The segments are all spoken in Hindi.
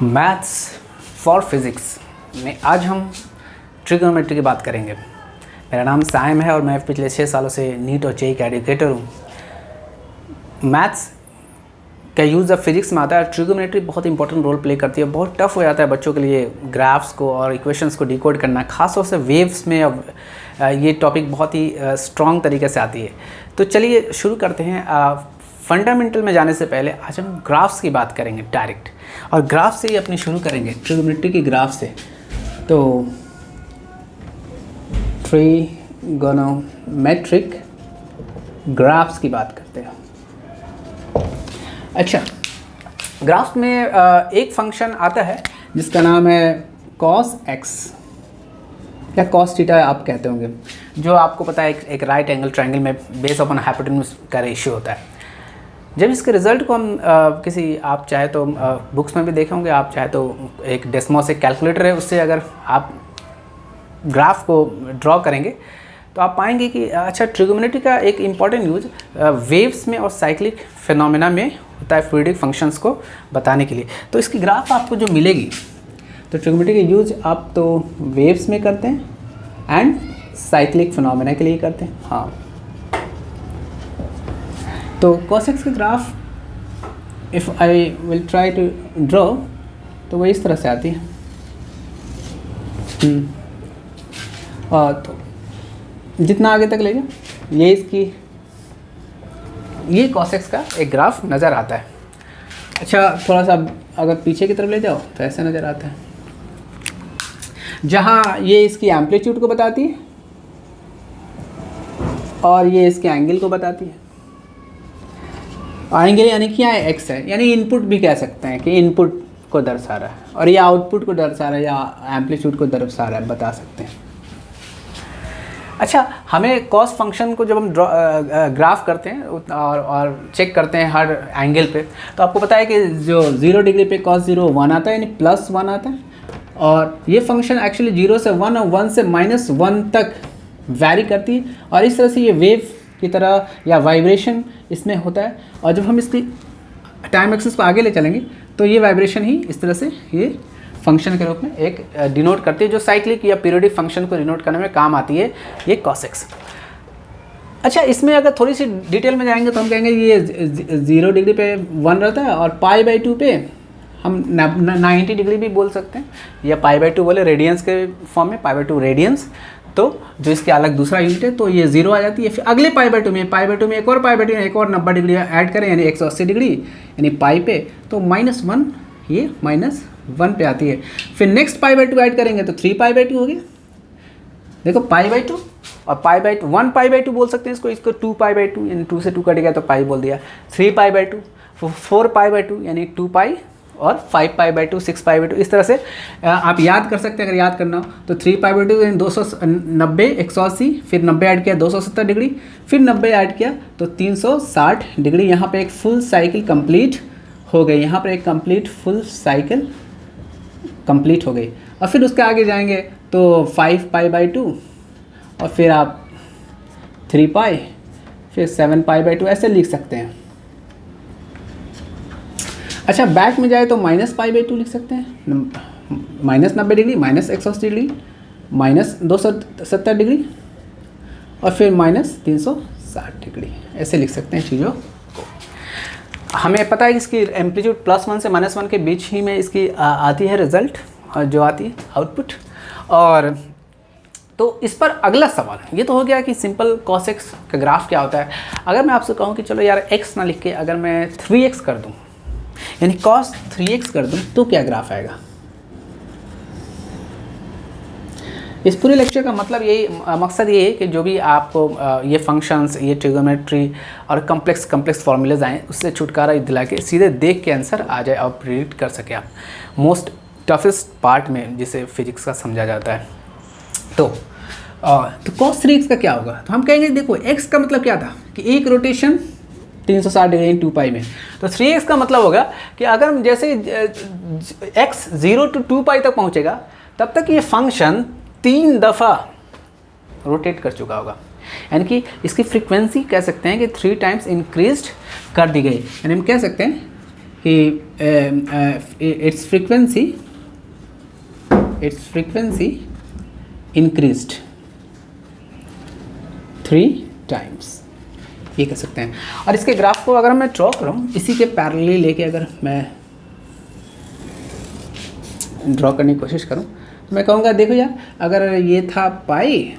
मैथ्स फॉर फिज़िक्स में आज हम ट्रिग्नोमेट्री की बात करेंगे। मेरा नाम साइम है और मैं पिछले 6 सालों से नीट और जेईई का एजुकेटर हूँ। मैथ्स का यूज़ अब फिजिक्स में आता है। ट्रिग्नोमेट्री बहुत इंपॉर्टेंट रोल प्ले करती है। बहुत टफ हो जाता है बच्चों के लिए ग्राफ्स को और इक्वेशंस को डिकोड करना, खासतौर से वेव्स में। अब ये टॉपिक बहुत ही स्ट्रॉन्ग तरीके से आती है। तो चलिए शुरू करते हैं। फंडामेंटल में जाने से पहले आज हम ग्राफ्स की बात करेंगे डायरेक्ट, और ग्राफ से ही अपनी शुरू करेंगे, ट्रिग्नोमेट्री की ग्राफ से। तो ट्रिगोनोमेट्रिक ग्राफ्स की बात करते हैं। अच्छा, ग्राफ में एक फंक्शन आता है जिसका नाम है कॉस एक्स या कॉस थीटा आप कहते होंगे, जो आपको पता है एक राइट एंगल ट्रायंगल में बेस अपॉन हाइपोटेन्यूज का रेशियो होता है। जब इसके रिजल्ट को हम आप चाहे तो बुक्स में भी देखे होंगे, आप चाहे तो एक डेस्मोस एक कैलकुलेटर है, उससे अगर आप ग्राफ को ड्रॉ करेंगे तो आप पाएंगे कि अच्छा, ट्रिग्नोमेट्री का एक इम्पॉर्टेंट यूज वेव्स में और साइक्लिक फिनोमेना में होता है, फ्लूइडिक फंक्शंस को बताने के लिए। तो इसकी ग्राफ आपको जो मिलेगी, तो ट्रिग्नोमेट्री का यूज आप तो वेव्स में करते हैं एंड साइक्लिक फिनोमेना के लिए करते हैं। हाँ, तो cos x का graph if I will try to draw, तो वो इस तरह से आती है। तो जितना आगे तक ले जाओ, ये cos x का एक ग्राफ नज़र आता है। अच्छा, थोड़ा सा अगर पीछे की तरफ ले जाओ तो ऐसे नज़र आता है, जहाँ ये इसकी एम्पलीट्यूड को बताती है और ये इसके एंगल को बताती है। एंगल यानी क्या है, एक्स है, यानी इनपुट भी कह सकते हैं कि इनपुट को दर्शा रहा है, और ये आउटपुट को दर्शा रहा है या एम्पलीट्यूड को दर्शा रहा है, बता सकते हैं। अच्छा, हमें कॉस फंक्शन को जब हम ग्राफ करते हैं और चेक करते हैं हर एंगल पे, तो आपको पता है कि जो 0 डिग्री पे cos 0 1 आता है, यानी +1 आता है। और ये फंक्शन एक्चुअली 0 से 1 और 1 से -1 तक वैरी करती है, और इस तरह से ये वेव की तरह या वाइब्रेशन इसमें होता है। और जब हम इसकी टाइम एक्सिस को आगे ले चलेंगे तो ये वाइब्रेशन ही इस तरह से ये फंक्शन के रूप में एक डिनोट करती है, जो साइक्लिक या पीरियोडिक फंक्शन को डिनोट करने में काम आती है, ये cos x। अच्छा, इसमें अगर थोड़ी सी डिटेल में जाएंगे तो हम कहेंगे ये 0 डिग्री पे 1 रहता है, और π/2 पे हम 90 डिग्री भी बोल सकते हैं, या π/2 बोले रेडियंस के फॉर्म में, π/2 रेडियंस। तो जो इसके अलग दूसरा यूनिट है, तो ये 0 आ जाती है। फिर अगले π/2 में एक और π/2 एक और 90 डिग्री ऐड करें, यानी 180 डिग्री, यानी पाई पे, तो -1 ये -1 पे आती है। फिर नेक्स्ट π/2 ऐड करेंगे तो 3π/2 हो गया। देखो π/2 और π/2, 1π/2 बोल सकते हैं इसको 2π/2, यानी 2 से 2 कट गया तो पाई बोल दिया। 3π/2, 4π/2 यानी 2π, और 5π/2, 6π/2। इस तरह से आप याद कर सकते हैं अगर याद करना हो तो। 3π/2 यानी 290, 180, फिर 90 ऐड किया 270 डिग्री, फिर 90 ऐड किया तो 360 डिग्री। यहाँ पे एक फुल साइकिल कंप्लीट हो गई, यहाँ पर एक कंप्लीट फुल साइकिल कंप्लीट हो गई। और फिर उसके आगे जाएंगे तो 5π/2, और फिर आप 3π, फिर 7π/2 ऐसे लिख सकते हैं। अच्छा, बैक में जाए तो -π/2 लिख सकते हैं, -90 डिग्री, -180 डिग्री, -270 डिग्री, और फिर -360 डिग्री, ऐसे लिख सकते हैं चीज़ों को। हमें पता है कि इसकी एम्पलीट्यूड +1 से -1 के बीच ही में इसकी आती है रिजल्ट, और जो आती है आउटपुट। और तो इस पर अगला सवाल ये तो हो गया कि सिंपल cos x का ग्राफ क्या होता है। अगर मैं आपसे कहूँ कि चलो यार x ना लिख के अगर मैं 3x कर दूँ, यानी cos 3x कर दूँ, तो क्या ग्राफ आएगा। इस पूरे लेक्चर का मतलब यही, मकसद ये है कि जो भी आपको ये फंक्शंस, ये ट्रिग्नोमेट्री और कम्प्लेक्स फार्मूलेज आएँ, उससे छुटकारा दिला के सीधे देख के आंसर आ जाए और प्रिडिक्ट कर सके आप मोस्ट टफेस्ट पार्ट में, जिसे फिजिक्स का समझा जाता है। तो cos 3x का क्या होगा, तो हम कहेंगे देखो x का मतलब क्या था कि एक रोटेशन 360 डिग्री 2π में, तो 3x का मतलब होगा कि अगर जैसे x 0 to 2π तक पहुंचेगा, तब तक ये फंक्शन 3 दफ़ा रोटेट कर चुका होगा। यानी कि इसकी फ्रीक्वेंसी कह सकते हैं कि 3 टाइम्स इंक्रीज्ड कर दी गई। यानी हम कह सकते हैं कि its frequency increased 3 times, ये कह सकते हैं। और इसके ग्राफ को अगर मैं ड्रॉ करूँ, इसी के पैरेलली लेके अगर मैं ड्रॉ करने की कोशिश करूँ, तो मैं कहूँगा देखो यार, अगर ये था पाई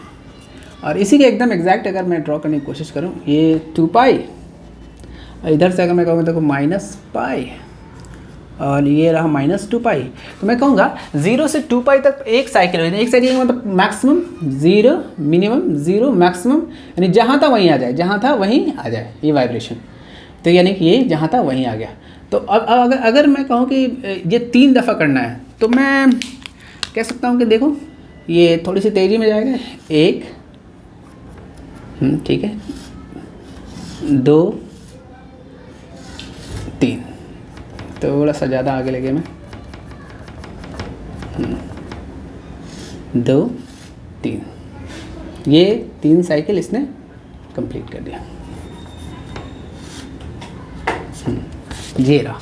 और इसी के एकदम एग्जैक्ट अगर मैं ड्रॉ करने की कोशिश करूँ, ये 2 पाई, और इधर से अगर मैं कहूँगा देखो माइनस पाई, और ये रहा -2 पाई, तो मैं कहूँगा 0 से 2 पाई तक एक साइकिल हो, एक साइकिल मतलब मैक्सिमम 0 मिनिमम 0 मैक्सिमम, यानी जहाँ था वहीं आ जाए, जहाँ था वहीं आ जाए ये वाइब्रेशन। तो यानी कि ये जहाँ था वहीं आ गया। तो अब अगर मैं कहूँ कि ये 3 दफ़ा करना है, तो मैं कह सकता हूँ कि देखो ये थोड़ी सी तेज़ी में जाएगा, 1 ठीक है, 2 3, थोड़ा सा ज़्यादा आगे लगे मैं, 2 3, ये 3 साइकिल इसने कंप्लीट कर दिया। ये रहा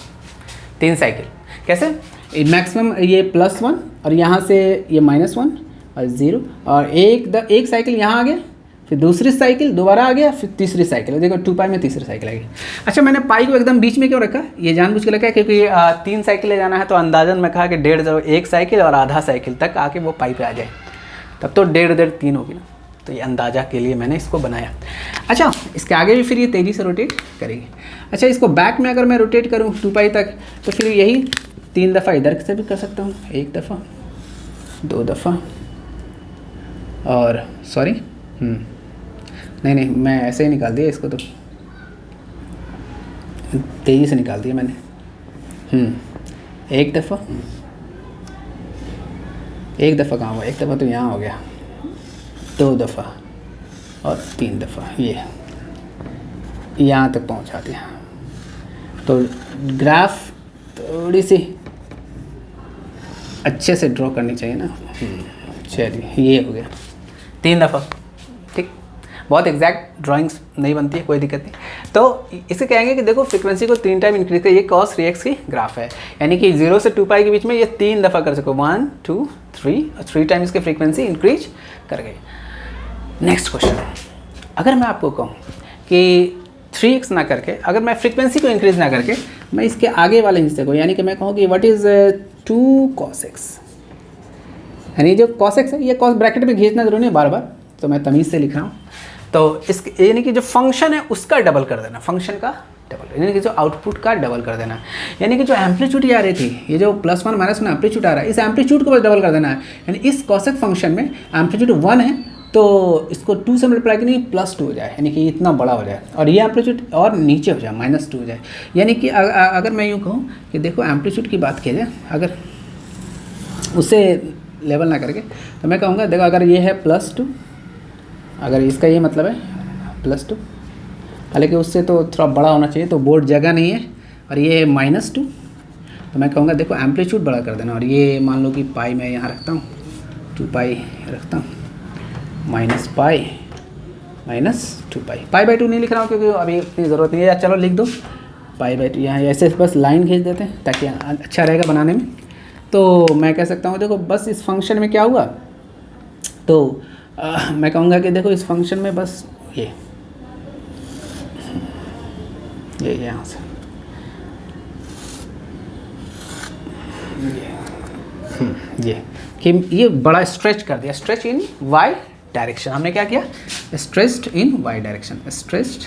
3 साइकिल। कैसे? मैक्सिमम ये +1 और यहाँ से ये -1 और 0, और एक साइकिल यहाँ आ गया, फिर दूसरी साइकिल दोबारा आ गया, फिर तीसरी साइकिल, देखो 2 पाई में तीसरी साइकिल आ गई। अच्छा, मैंने पाई को एकदम बीच में क्यों रखा? ये जानबूझ के रखा है क्योंकि 3 साइकिल ले जाना है, तो अंदाजन मैं कहा कि 1.5 1 साइकिल और आधा साइकिल तक आके वो पाई पे आ जाए, तब तो 1.5 3 होगी ना। तो ये अंदाज़ा के लिए मैंने इसको बनाया। अच्छा, इसके आगे भी फिर ये तेज़ी से रोटेट करेगी। अच्छा, इसको बैक में अगर मैं रोटेट करूँ 2 पाई तक, तो फिर यही 3 दफ़ा इधर से भी कर सकता हूँ, 1 दफ़ा 2 दफ़ा, और सॉरी नहीं मैं ऐसे ही निकाल दिया इसको, तो तेज़ी से निकाल दिया मैंने। 1 दफ़ा कहाँ हुआ, 1 दफ़ा तो यहाँ हो गया, 2 दफ़ा और 3 दफ़ा, ये यहाँ तक पहुँचा दिया। तो ग्राफ थोड़ी सी अच्छे से ड्रॉ करनी चाहिए ना। चलिए, ये हो गया 3 दफ़ा, ठीक। बहुत एग्जैक्ट ड्राइंग्स नहीं बनती है, कोई दिक्कत नहीं। तो इसे कहेंगे कि देखो फ्रीक्वेंसी को 3 टाइम इंक्रीज कर, ये कॉस रिएक्स की ग्राफ है, यानी कि 0 से 2 पाई के बीच में ये 3 दफ़ा कर सको, 1 2 3, और 3 टाइम इसकी फ्रीक्वेंसी इंक्रीज कर गई। नेक्स्ट क्वेश्चन, अगर मैं आपको कहूँ कि 3x ना करके, अगर मैं फ्रीक्वेंसी को इंक्रीज ना करके, मैं इसके आगे वाले हिस्से को, यानी कि मैं कहूँ कि व्हाट इज़ 2 cos x, यानी जो cos x है, ये cos ब्रैकेट में खींचना जरूरी है बार बार, तो मैं तमीज़ से लिख रहा हूँ। तो इसके यानी कि जो फंक्शन है उसका डबल कर देना, फंक्शन का डबल, यानी कि जो आउटपुट का डबल कर देना, यानी कि जो एम्पलीट्यूड आ रही थी, ये जो +1 -1 एम्पलीट्यूड आ रहा है, इस एम्पलीट्यूड को बस डबल कर देना है। यानी इस cos x फंक्शन में एम्पलीट्यूड 1 है, तो इसको 2 से मल्टीप्लाई करेंगे, +2 हो जाए, यानी कि इतना बड़ा हो जाए, और ये एम्पलीट्यूड और नीचे हो जाए, -2 हो जाए। यानी कि अगर मैं यूँ कहूँ कि देखो एम्पलीट्यूड की बात की जाए, अगर उसे लेवल ना करके, तो मैं कहूँगा देखो अगर ये है +2, अगर इसका ये मतलब है +2, हालांकि उससे तो थोड़ा बड़ा होना चाहिए, तो बोर्ड जगह नहीं है, और ये है -2, तो मैं कहूँगा देखो एम्पलीट्यूड बड़ा कर देना, और ये मान लो कि पाई मैं यहाँ रखता हूँ, 2 पाई रखता हूँ, -पाई -2 पाई, π/2 नहीं लिख रहा हूँ क्योंकि अभी इतनी ज़रूरत नहीं है, चलो लिख दो π/2, यहाँ ऐसे बस लाइन खींच देते हैं ताकि अच्छा रहेगा बनाने में। तो मैं कह सकता हूँ देखो बस इस फंक्शन में क्या हुआ, तो मैं कहूँगा कि देखो इस फंक्शन में बस ये यहाँ से ये कि ये बड़ा स्ट्रेच कर दिया, स्ट्रेच इन वाई डायरेक्शन। हमने क्या किया, स्ट्रेच्ड इन वाई डायरेक्शन, स्ट्रेच्ड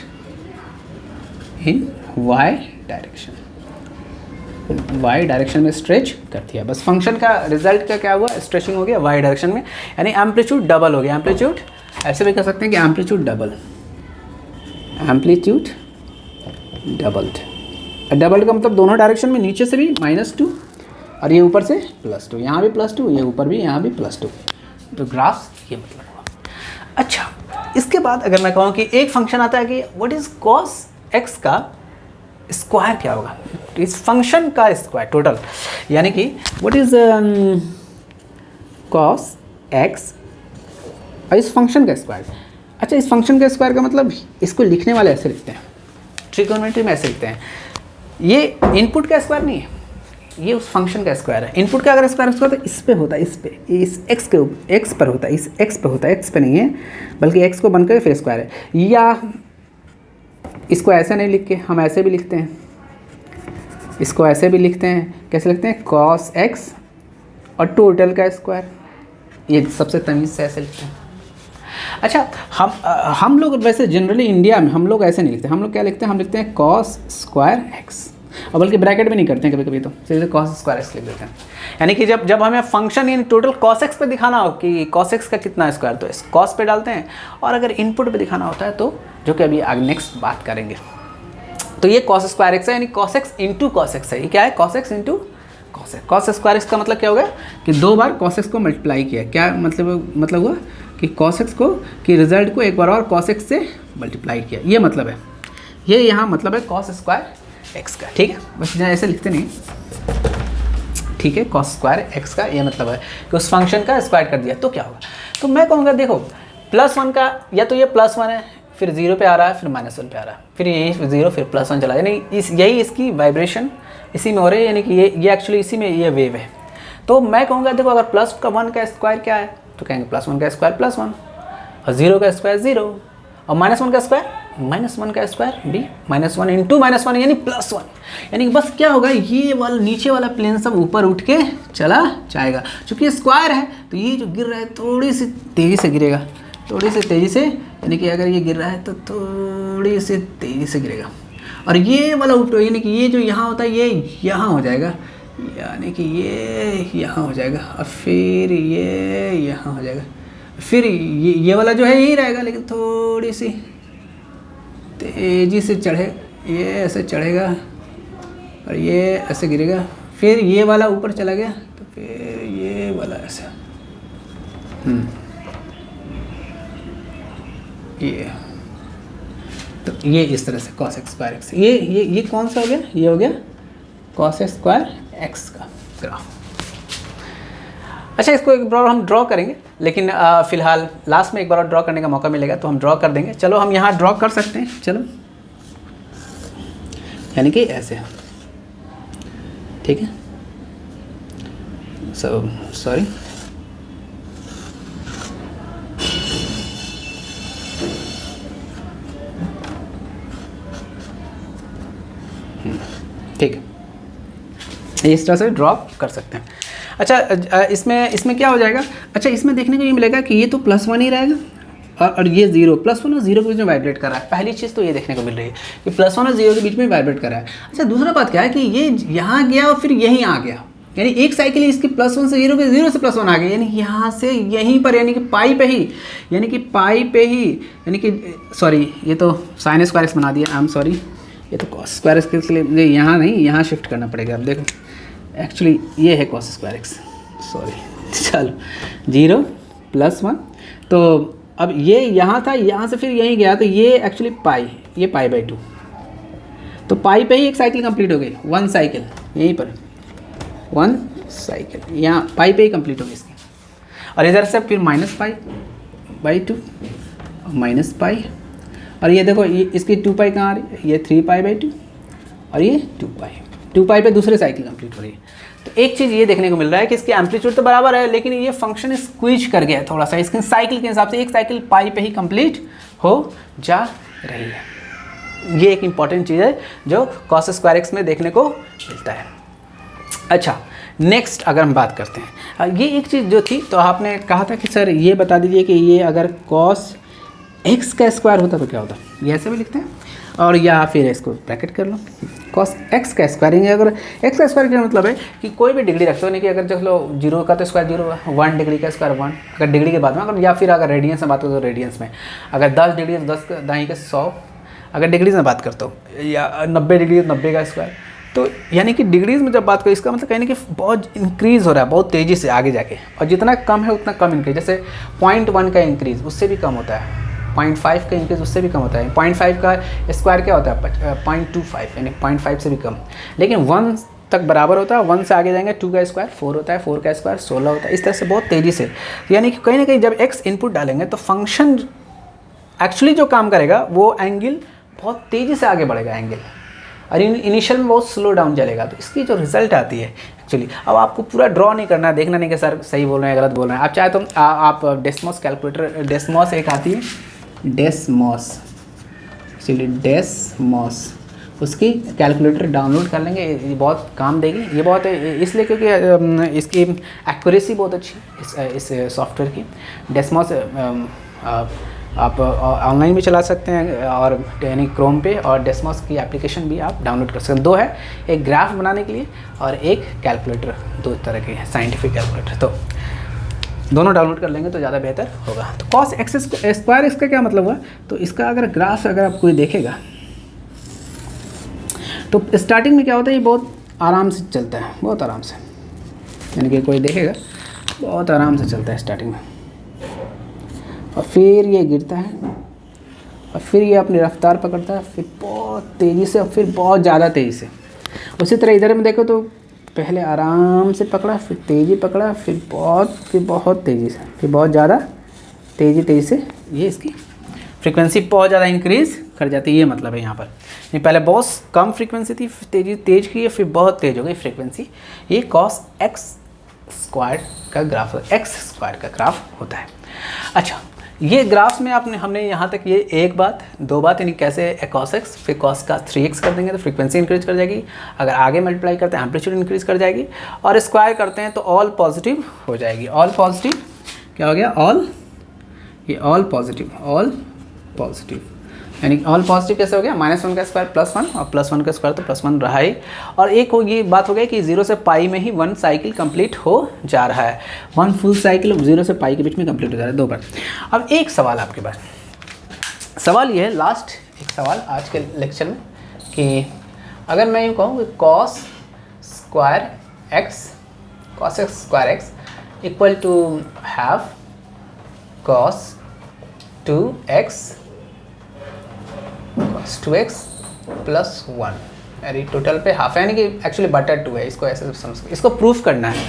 इन वाई डायरेक्शन, वाई डायरेक्शन में स्ट्रेच कर दिया। बस फंक्शन का रिजल्ट का क्या हुआ, स्ट्रेचिंग हो गया वाई डायरेक्शन में, यानी एम्पलीट्यूड डबल हो गया। एम्पलीट्यूड ऐसे भी कह सकते हैं कि amplitude double, amplitude doubled. Doubled का मतलब दोनों डायरेक्शन में, नीचे से भी -2 और ये ऊपर से +2, यहाँ भी +2, ये ऊपर भी, यहाँ भी +2। तो ग्राफ ये मतलब हुआ। अच्छा, इसके बाद अगर मैं कहूँ कि एक फंक्शन आता है कि व्हाट इज़ cos x का स्क्वायर क्या होगा, इस फंक्शन का स्क्वायर टोटल, यानी कि व्हाट इज़ cos x और इस फंक्शन का स्क्वायर। अच्छा, इस फंक्शन का स्क्वायर का मतलब, इसको लिखने वाले ऐसे लिखते हैं, ट्रिगोनोमेट्री में ऐसे लिखते हैं, ये इनपुट का स्क्वायर नहीं है, ये उस फंक्शन का स्क्वायर है। इनपुट का अगर स्क्वायर होता तो इस पे होता, इस पे, इस एक्स के एक्स पर होता, इस एक्स पे होता, एक्स पे नहीं है बल्कि एक्स को बनकर फिर स्क्वायर है। या इसको ऐसे नहीं लिख के हम ऐसे भी लिखते हैं, इसको ऐसे भी लिखते हैं, कैसे लिखते हैं, कॉस एक्स और टोटल का स्क्वायर, ये सबसे तमीज़ से ऐसे लिखते हैं। अच्छा, हम लोग वैसे जनरली इंडिया में हम लोग ऐसे नहीं लिखते, हम लोग क्या लिखते हैं, हम लिखते हैं कॉस स्क्वायर एक्स, और बल्कि ब्रैकेट भी नहीं करते हैं कभी कभी, तो सीधे कॉस स्क्वायर एक्स लिख देते हैं। यानी कि जब हमें function in total cos x पे दिखाना हो कि कॉस एक्स का कितना स्क्वायर, तो इस कॉस पे डालते हैं, और अगर इनपुट पे दिखाना होता है तो जो कि अभी आगे नेक्स्ट बात करेंगे, तो ये कॉस स्क्वायर एक्स है, यानी cos x into cos x है। ये क्या है, cos x into cos x. Cos square x का मतलब क्या हो गया कि 2 बार कॉस एक्स को मल्टीप्लाई किया। क्या मतलब हुआ कि कॉस एक्स को कि रिजल्ट को एक बार और कॉस एक्स से मल्टीप्लाई किया, ये मतलब है, ये यहाँ मतलब है कॉस स्क्वायर एक्स का। ठीक है, बस यहाँ ऐसे लिखते नहीं, ठीक है, कॉस स्क्वायर एक्स का ये मतलब है कि उस फंक्शन का स्क्वायर कर दिया तो क्या होगा। तो मैं कहूँगा देखो +1 का, या तो ये +1 है फिर 0 पे आ रहा है, फिर -1 पे आ रहा है, फिर यही 0 फिर +1 चला, यानी यही इसकी वाइब्रेशन इसी में हो रही है, यानी कि ये एक्चुअली इसी में ये वेव है। तो मैं कहूँगा देखो अगर +1 का स्क्वायर क्या है, तो कहेंगे +1 का स्क्वायर +1, और 0 का स्क्वायर 0, और -1 का स्क्वायर -1 का स्क्वायर भी -1 इंटू -1 यानी +1। यानी बस क्या होगा, ये वाला नीचे वाला प्लेन सब ऊपर उठ के चला जाएगा। चूँकि स्क्वायर है तो ये जो गिर रहा है थोड़ी सी तेज़ी से गिरेगा, थोड़ी सी तेज़ी से, यानी कि अगर ये गिर रहा है तो थोड़ी सी तेज़ी से गिरेगा, और ये वाला उल्टो, यानी कि ये जो यहाँ होता है ये यहाँ हो जाएगा, यानी कि ये यहाँ हो जाएगा, और फिर ये यहाँ हो जाएगा, फिर ये वाला जो है यही रहेगा, लेकिन थोड़ी सी तेज़ी से चढ़े, ये ऐसे चढ़ेगा और ये ऐसे गिरेगा, फिर ये वाला ऊपर चला गया तो फिर ये वाला ऐसे, ये तो ये इस तरह से कॉस एक्स स्क्वायर एक्स, ये कौन सा हो गया, ये हो गया कॉस एक्स स्क्वायर एक्स का ग्राफ। अच्छा, इसको एक बार हम ड्रॉ करेंगे, लेकिन फ़िलहाल लास्ट में एक बार और ड्रॉ करने का मौका मिलेगा तो हम ड्रॉ कर देंगे। चलो हम यहाँ ड्रॉ कर सकते हैं, चलो, यानी कि ऐसे, ठीक है, सॉरी, ठीक है, इस तरह से ड्रॉ कर सकते हैं। अच्छा, इसमें क्या हो जाएगा, अच्छा इसमें देखने को ये मिलेगा कि ये तो +1 ही रहेगा, और ये 0, +1 और 0 के बीच में वाइब्रेट कर रहा है। पहली चीज़ तो ये देखने को मिल रही है कि +1 और 0 के बीच में वाइब्रेट कर रहा है। अच्छा, दूसरा बात क्या है कि ये यहाँ गया और फिर यहीं आ गया, यानी एक साइकिल इसकी +1 से 0 के 0 से +1 आ गई, यानी यहाँ से यहीं पर, यानी कि पाई पे ही, यानी कि सॉरी, ये तो साइन स्क्वायर एक्स बना दिया, आई एम सॉरी, ये तो कॉस स्क्वायर एक्स के लिए यहाँ नहीं, यहाँ शिफ्ट करना पड़ेगा। अब देखो एक्चुअली ये है कॉस स्क्वायर एक्स, सॉरी, चलो 0 +1, तो अब ये यहाँ था, यहाँ से फिर यहीं गया, तो ये एक्चुअली पाई, ये π/2, तो पाई पे ही एक साइकिल कंप्लीट हो गई, 1 साइकिल यहीं पर, 1 साइकिल यहाँ पाई पे ही कंप्लीट हो गई इसकी, और इधर से फिर -π/2 -π, और ये देखो ये इसकी 2π कहाँ आ रही है, ये 3π/2 और ये 2π पे दूसरे साइकिल कंप्लीट हो रही है। तो एक चीज़ ये देखने को मिल रहा है कि इसकी एम्पलीट्यूड तो बराबर है, लेकिन ये फंक्शन स्क्वीज कर गया है थोड़ा सा, इसके साइकिल के हिसाब से एक साइकिल पाई पे ही कंप्लीट हो जा रही है। ये एक इम्पॉर्टेंट चीज़ है जो कॉस स्क्वायर एक्स में देखने को मिलता है। अच्छा, नेक्स्ट अगर हम बात करते हैं, ये एक चीज़ जो थी, तो आपने कहा था कि सर ये बता दीजिए कि ये अगर कॉस एक्स का स्क्वायर होता तो क्या होता, ये ऐसे भी लिखते हैं, और या फिर इसको ब्रैकेट कर लो, कॉस एक्स का स्क्वायर। अगर एक्स का स्क्वायर का मतलब है कि कोई भी डिग्री रखते हो, नहीं कि अगर चलो 0 का तो स्क्वायर 0, 1 डिग्री का स्क्वायर 1, अगर डिग्री के बाद में, अगर या फिर अगर रेडियंस में बात करो तो रेडियंस में, अगर 10 डिग्री तो 10 दाई के 100, अगर डिग्रीज में बात करता हूँ, या 90 डिग्री तो 90 का स्क्वायर, तो यानी कि डिग्रीज में जब बात करें इसका मतलब कहने कि बहुत इंक्रीज़ हो रहा है, बहुत तेज़ी से आगे जाके, और जितना कम है उतना कम इंक्रीज, जैसे 0.1 का इंक्रीज़ उससे भी कम होता है, 0.5 का इंक्रीज उससे भी कम होता है, 0.5 का स्क्वायर क्या होता है 0.25, यानी 0.5 से भी कम, लेकिन 1 तक बराबर होता है, 1 से आगे जाएंगे 2 का स्क्वायर 4 होता है, 4 का स्क्वायर 16 होता है, इस तरह से बहुत तेज़ी से। यानी कि कहीं ना कहीं जब x इनपुट डालेंगे तो फंक्शन एक्चुअली जो काम करेगा वो एंगल बहुत तेज़ी से आगे बढ़ेगा एंगल। और इनिशियल में बहुत स्लो डाउन चलेगा। तो इसकी जो रिजल्ट आती है एक्चुअली, अब आपको पूरा ड्रॉ नहीं करना है, देखना नहीं कि सर सही बोल रहे हैं गलत बोल रहे हैं। आप चाहे तो आप डेस्मॉस कैलकुलेटर, डेस्मॉस एक आती है, डेस्मॉस, एक्चुअली डेस्मॉस, उसकी कैलकुलेटर डाउनलोड कर लेंगे, ये बहुत काम देगी। ये बहुत इसलिए क्योंकि इसकी एक्यूरेसी बहुत अच्छी है इस सॉफ्टवेयर की। डेस्मॉस आप ऑनलाइन भी चला सकते हैं और यानी क्रोम पे, और डेस्मॉस की एप्लीकेशन भी आप डाउनलोड कर सकते हैं। दो है, एक ग्राफ बनाने के लिए और एक कैलकुलेटर, दो तरह के हैं साइंटिफिक कैलकुलेटर। तो दोनों डाउनलोड कर लेंगे तो ज़्यादा बेहतर होगा। तो कॉस एक्स स्क्वायर इसका क्या मतलब हुआ, तो इसका अगर ग्राफ अगर आप कोई देखेगा तो स्टार्टिंग में क्या होता है, ये बहुत आराम से चलता है, बहुत आराम से, यानी कि कोई देखेगा बहुत आराम से चलता है स्टार्टिंग में, और फिर ये गिरता है, और फिर ये अपनी रफ्तार पकड़ता है, फिर बहुत तेज़ी से, और फिर बहुत ज़्यादा तेज़ी से। उसी तरह इधर में देखो तो पहले आराम से पकड़ा, फिर तेज़ी पकड़ा, फिर बहुत तेज़ी से, फिर बहुत ज़्यादा तेज़ी से, ये इसकी फ्रीक्वेंसी बहुत ज़्यादा इंक्रीज़ कर जाती है। ये मतलब है यहाँ पर, ये पहले बहुत कम फ्रीक्वेंसी थी, फिर तेज़ की, फिर बहुत तेज़ हो गई फ्रीक्वेंसी। ये कॉस एक्स स्क्वायर का ग्राफ, एक्स स्क्वायर का ग्राफ होता है। अच्छा, ये ग्राफ्स में हमने यहाँ तक ये एक बात, दो बात, यानी कैसे कॉस एक्स फिर कॉस का 3x कर देंगे तो फ्रीक्वेंसी इंक्रीज कर जाएगी, अगर आगे मल्टीप्लाई करते हैं एम्पलीट्यूड इंक्रीज कर जाएगी, और स्क्वायर करते हैं तो ऑल पॉजिटिव हो जाएगी। ऑल पॉजिटिव क्या हो गया, ऑल, ये ऑल पॉजिटिव, यानी ऑल पॉजिटिव कैसे हो गया, -1 का स्क्वायर +1, और +1 का स्क्वायर तो +1 रहा ही। और एक हो ये बात हो गई कि 0 से पाई में ही 1 साइकिल कंप्लीट हो जा रहा है, 1 फुल साइकिल 0 से पाई के बीच में कंप्लीट हो जा रहा है, 2 बार। अब एक सवाल आपके पास, सवाल ये है, लास्ट एक सवाल आज के लेक्चर में, कि अगर मैं यूँ कहूँ कि cos square x equal to half cos 2x + 1, यानी टोटल पे हाफ है, यानी कि एक्चुअली बटा 2 है, इसको ऐसे समझ, इसको प्रूफ करना है,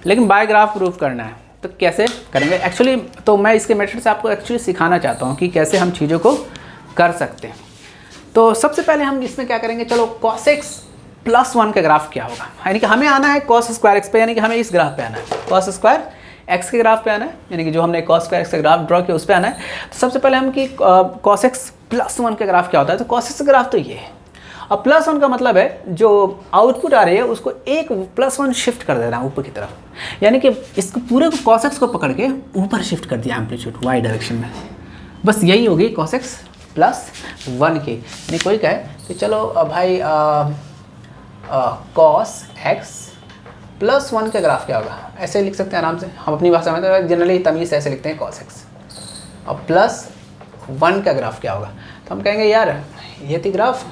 लेकिन बाय ग्राफ प्रूफ करना है। तो कैसे करेंगे एक्चुअली, तो मैं इसके मेथड से आपको एक्चुअली सिखाना चाहता हूँ कि कैसे हम चीज़ों को कर सकते हैं। तो सबसे पहले हम इसमें क्या करेंगे, चलो cos x + 1 का ग्राफ क्या होगा, यानी कि हमें आना है cos स्क्वायर x पे, यानी कि हमें इस ग्राफ पे आना है, cos स्क्वायर x के ग्राफ पे आना है, यानी कि जो हमने cos स्क्वायर x का ग्राफ ड्रॉ किया उस पे आना है। तो सबसे पहले हम कि cos x + 1 का ग्राफ क्या होता है, तो cos x का ग्राफ तो ये है, और +1 का मतलब है जो आउटपुट आ रही है उसको एक +1 शिफ्ट कर देना ऊपर की तरफ, यानी कि इसको पूरे को cos x को पकड़ के ऊपर शिफ्ट कर दिया एम्पलीट्यूड y डायरेक्शन में, बस यही होगी cos x + 1 की। नहीं कोई कहे कि चलो भाई cos x + 1 का ग्राफ क्या होगा, ऐसे लिख सकते हैं आराम से, हम अपनी भाषा में तो जनरली तमीज़ से ऐसे लिखते हैं cos x, और +1 का ग्राफ क्या होगा, तो हम कहेंगे यार ये थी ग्राफ,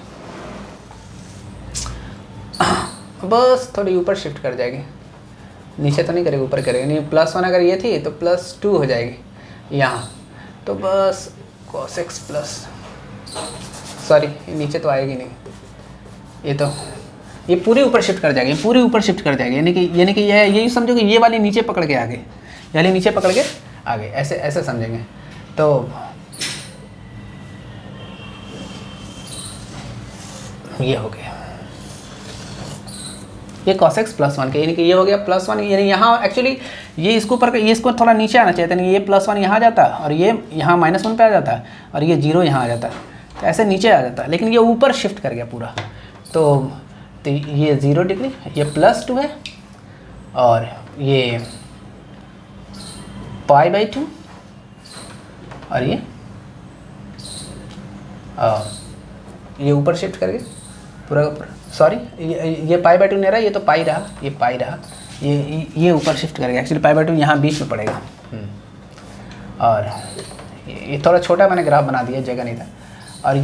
बस थोड़ी ऊपर शिफ्ट कर जाएगी, नीचे तो नहीं करेगी, ऊपर करेगी, नहीं +1 अगर ये थी तो +2 हो जाएगी यहाँ, तो बस cos x सॉरी नीचे तो आएगी नहीं, ये पूरी ऊपर शिफ्ट कर जाएगी, पूरी ऊपर शिफ्ट कर जाएगी, यानी कि यही समझो कि ये वाली नीचे पकड़ के आगे, ये वाली नीचे पकड़ के आगे, ऐसे समझेंगे। तो ये हो गया, ये cos x + 1 के, यानी कि ये हो गया +1, यानी यहाँ एक्चुअली ये इसको ऊपर, ये इसको थोड़ा नीचे आना चाहिए था, यानी ये +1 यहाँ आ जाता, और ये यहाँ -1 पे आ जाता, और ये 0 यहाँ आ जाता, तो ऐसे नीचे आ जाता, लेकिन ये ऊपर शिफ्ट कर गया पूरा। तो ये 0 डिग्री, ये +2 है, और ये π/2, और ये ऊपर शिफ्ट करके पूरा ऊपर, सॉरी ये π/2 नहीं रहा, ये तो पाई रहा, ये पाई रहा, ये ऊपर शिफ्ट करेगा, एक्चुअली π/2 यहाँ बीच में पड़ेगा, और ये थोड़ा छोटा मैंने ग्राफ बना दिया, जगह नहीं था, और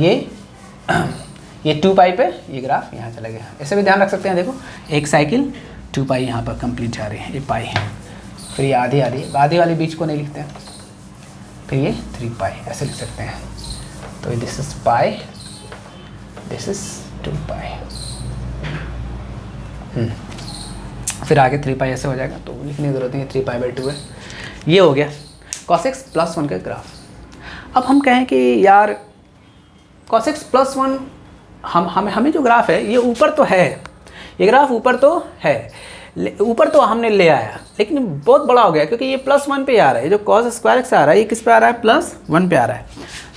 ये 2π पे ये ग्राफ यहाँ चला गया, ऐसे भी ध्यान रख सकते हैं। देखो एक साइकिल 2π यहाँ पर कंप्लीट जा रही है, ये पाई है, फिर ये आधी वाली बीच को नहीं लिखते हैं, फिर ये 3π ऐसे लिख सकते हैं, तो this is pi, this is 2π, फिर आगे 3π ऐसे हो जाएगा, तो लिखने की जरूरत नहीं है, 3π/2 है। ये हो गया cos x + 1 का ग्राफ। अब हम कहें कि यार cos x + 1 हमें जो ग्राफ है ये ऊपर तो है, ये ग्राफ ऊपर तो है, ऊपर तो हमने ले आया, लेकिन बहुत बड़ा हो गया क्योंकि ये +1 पे आ रहा है। ये जो cos स्क्वायर एक्स आ रहा है ये किस पे आ रहा है, +1 पे आ रहा है।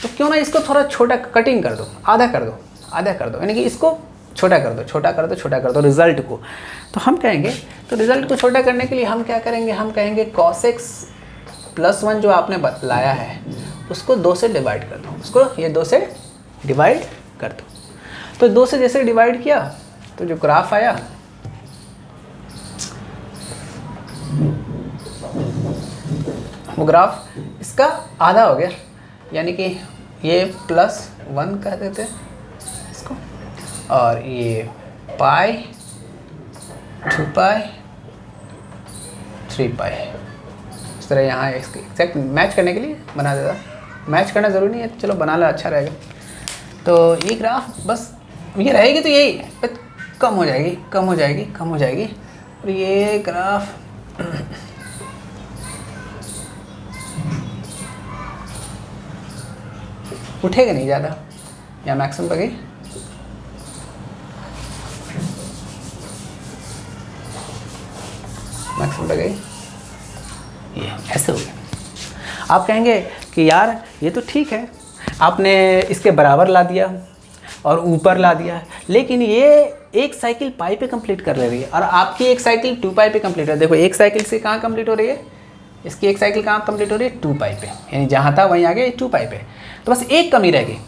तो क्यों ना इसको थोड़ा छोटा कटिंग कर दो, आधा कर दो, आधा कर दो, यानी कि इसको छोटा कर दो, छोटा कर दो, छोटा कर दो रिजल्ट को। तो हम कहेंगे, तो रिजल्ट को छोटा करने के लिए हम क्या करेंगे, हम कहेंगे cos x +1 जो आपने लाया है उसको 2 से डिवाइड कर दो, उसको ये 2 से डिवाइड कर दो। तो 2 से जैसे डिवाइड किया तो जो ग्राफ आया वो ग्राफ इसका आधा हो गया, यानी कि ये +1 कह देते हैं इसको, और ये पाई 2 पाई 3 पाई, इस तरह यहाँ इसके एग्जैक्ट मैच करने के लिए बना देता। मैच करना ज़रूरी नहीं है, चलो बना लो, अच्छा रहेगा। तो ये ग्राफ बस ये रहेगी तो यही कम हो जाएगी, कम हो जाएगी, कम हो जाएगी, और ये ग्राफ उठेगा नहीं ज़्यादा, या मैक्सिमम पे गई, मैक्सिमम पे गई, ये ऐसे हो गया। आप कहेंगे कि यार ये तो ठीक है, आपने इसके बराबर ला दिया और ऊपर ला दिया, लेकिन ये एक साइकिल पाई पे कंप्लीट कर ले रही है और आपकी एक साइकिल 2 पाई पे कंप्लीट हो रही है। देखो एक साइकिल से कहाँ कंप्लीट हो रही है, इसकी एक साइकिल कहाँ कंप्लीट हो रही है, 2 पाई पे, यानी जहाँ था वहीं आगे 2 पाई पे। तो बस एक कमी रह गई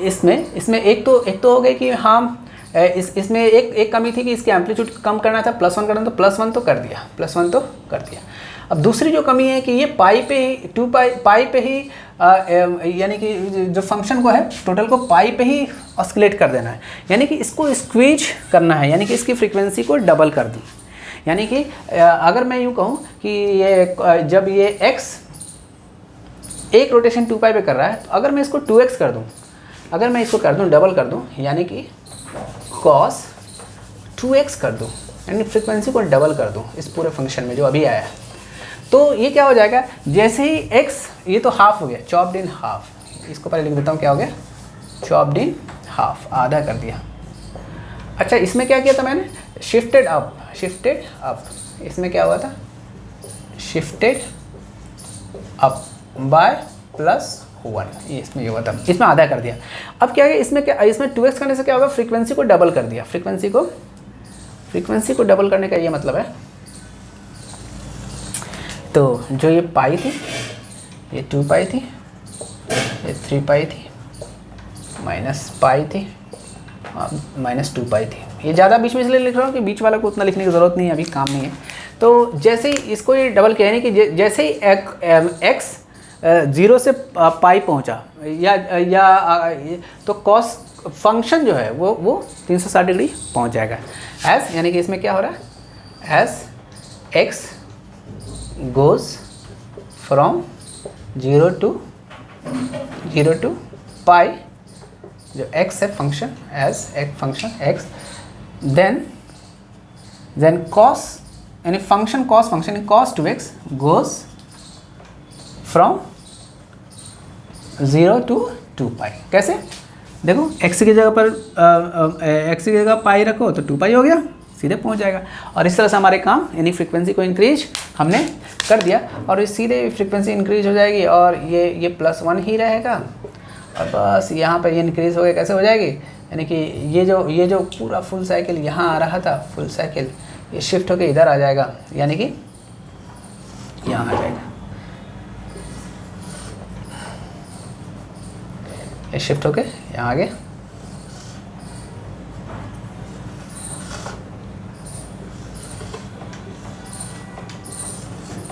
इसमें एक तो हो गई कि हाँ इसमें एक कमी थी कि इसकी एम्पलीट्यूड कम करना था, +1 करना, तो +1 तो कर दिया, +1 तो कर दिया। अब दूसरी जो कमी है कि ये पाई पे ही 2 पाई पे ही यानी कि जो फंक्शन को है टोटल को पाई पे ही ऑस्किलेट कर देना है, यानी कि इसको स्क्वीज करना है, यानी कि इसकी फ्रीक्वेंसी को डबल कर दी। यानी कि अगर मैं यूँ कहूँ कि ये जब ये x एक रोटेशन 2 पाई पे कर रहा है, तो अगर मैं इसको 2x कर दूँ, अगर मैं इसको कर दूँ डबल कर दूँ, यानी कि cos 2x कर दूँ, यानी फ्रीक्वेंसी को डबल कर दूँ इस पूरे फंक्शन में जो अभी आया है, तो ये क्या हो जाएगा, जैसे ही x ये तो हाफ हो गया, चॉप्ड इन हाफ, इसको पहले लिख देता हूँ क्या हो गया, चॉप्ड इन हाफ, आधा कर दिया। अच्छा इसमें क्या किया था मैंने, शिफ्टेड अप, शिफ्टेड अप, इसमें क्या हुआ था, शिफ्टेड अप बाय +1, ये इसमें ये हुआ था, इसमें आधा कर दिया। अब क्या है इसमें 2x करने से क्या होगा, फ्रीक्वेंसी को डबल कर दिया, फ्रीक्वेंसी को डबल करने का ये मतलब है। तो जो ये पाई थी, ये 2 पाई थी, ये 3 पाई थी, माइनस पाई थी, -2 पाई थी। ये ज़्यादा बीच में इसलिए लिख रहा हूँ कि बीच वाला को उतना लिखने की ज़रूरत नहीं है, अभी काम नहीं है। तो जैसे ही इसको ये डबल किया, यानी कि जैसे ही x 0 से पाई पहुँचा या तो कॉस फंक्शन जो है वो 360 डिग्री पहुँच जाएगा। एस यानी कि इसमें क्या हो रहा है, S x goes from 0 to pi, जो x है फंक्शन, एज एक फंक्शन x, देन cos यानी function cos function cos 2x goes from 0 to 2 पाई। कैसे देखो, x की जगह पर x की जगह पाई रखो तो 2 पाई हो गया, सीधे पहुंच जाएगा। और इस तरह से हमारे काम यानी फ्रीक्वेंसी को इंक्रीज हमने कर दिया, और इस सीधे फ्रीक्वेंसी इंक्रीज हो जाएगी, और ये +1 ही रहेगा, और बस यहाँ पर ये इंक्रीज हो गया, कैसे हो जाएगी, यानी कि ये जो पूरा फुल साइकिल यहाँ आ रहा था, फुल साइकिल ये शिफ्ट होकर इधर आ जाएगा, यानी कि यहाँ आ जाएगा, ये शिफ्ट होके यहाँ आ गया।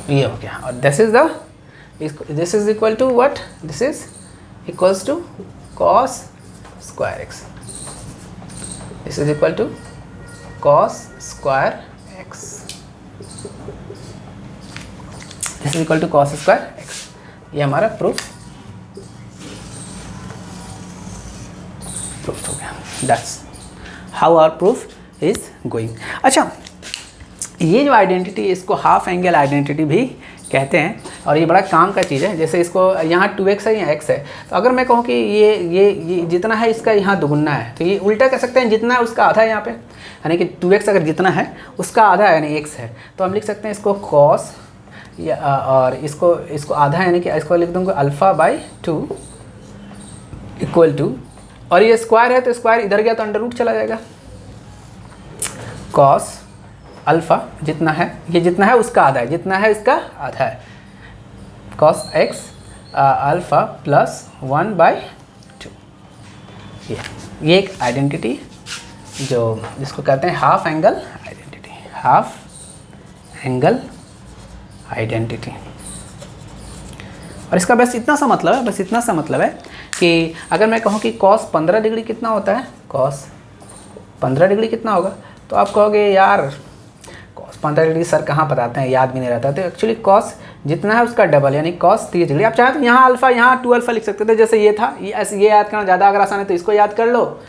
ये हो गया, और this is equal to what, this is equals to cos square x, this is equal to cos square x, this is equal to cos square x। ये हमारा प्रूफ हो गया। That's how our proof is going. अच्छा, ये जो आइडेंटिटी, इसको हाफ एंगल आइडेंटिटी भी कहते हैं, और ये बड़ा काम का चीज़ है। जैसे इसको यहाँ 2x है, यहाँ x है, तो अगर मैं कहूँ कि ये जितना है इसका यहाँ दुगुना है, तो ये उल्टा कह सकते हैं, जितना है उसका आधा है यहाँ पे, यानी कि 2x अगर जितना है उसका आधा है यानी x है, तो हम लिख सकते हैं इसको cos और इसको आधा यानी कि इसको लिख दूँगा α/2 इक्वल टू, और ये स्क्वायर है तो स्क्वायर इधर गया तो अंडर रूट चला जाएगा, cos अल्फ़ा जितना है, ये जितना है उसका आधा है, जितना है इसका आधा है, cos x अल्फ़ा प्लस 1/2। ये एक आइडेंटिटी जो जिसको कहते हैं half angle identity, half angle identity. और इसका बस इतना सा मतलब है कि अगर मैं कहूँ कि cos 15 डिग्री कितना होता है, cos 15 डिग्री कितना होगा, तो आप कहोगे यार cos 15 डिग्री सर कहाँ बताते हैं, याद भी नहीं रहता। तो एक्चुअली cos जितना है उसका डबल यानी cos 30 डिग्री। आप चाहे तो यहाँ अल्फ़ा यहाँ 2 अल्फ़ा लिख सकते थे, जैसे ये था, ये याद करना ज़्यादा अगर आसान है तो इसको याद कर लो,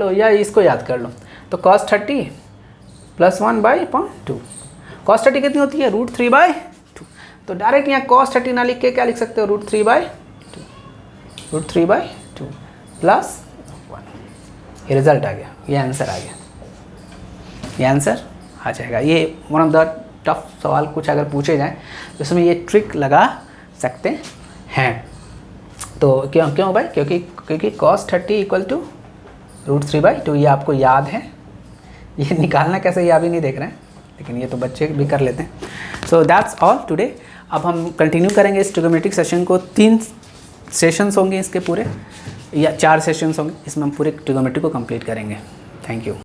या इसको याद कर लो। तो cos 30 प्लस 1/2, cos 30 कितनी होती है, √3/2। तो डायरेक्ट यहाँ cos 30 ना लिख के क्या लिख सकते हो, √3/2 प्लस 1। ये रिजल्ट आ गया, ये आंसर आ गया, ये आंसर आ जाएगा। ये वन ऑफ द टफ सवाल कुछ अगर पूछे जाएँ तो इसमें ये ट्रिक लगा सकते हैं। तो क्यों भाई, क्योंकि cos 30 इक्वल टू √3/2, ये आपको याद है। ये निकालना कैसे ये अभी नहीं देख रहे हैं, लेकिन ये तो बच्चे भी कर लेते हैं। So that's all today. अब हम कंटिन्यू करेंगे इस ट्रिग्नोमेट्रिक सेशन को, 3 सेशंस होंगे इसके पूरे, या 4 सेशंस होंगे, इसमें हम पूरे ट्रिग्नोमेट्री को कंप्लीट करेंगे। Thank you.